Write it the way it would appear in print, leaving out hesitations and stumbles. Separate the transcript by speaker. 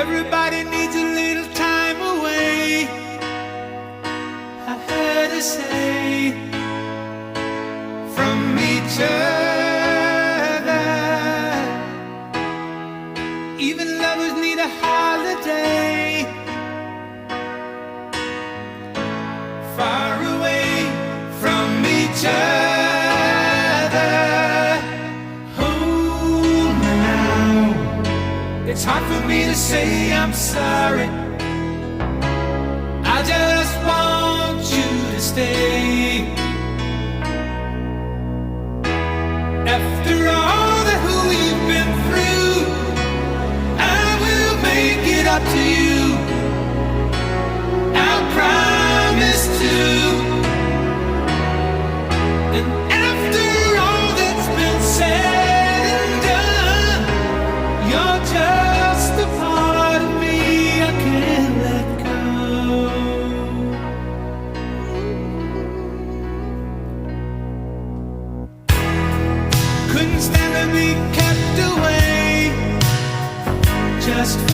Speaker 1: Everybody needs a little time away, I heard her say, from each other. Even lovers need a holiday, far away from each other. Hold me now, it's hard for me to say I'm sorry. I just want you to stay. After all that we've been through, I will make it up to you, I promise to. And after all that's been said and done, you're just a part of me I can't let go. Couldn't stand to be kept away just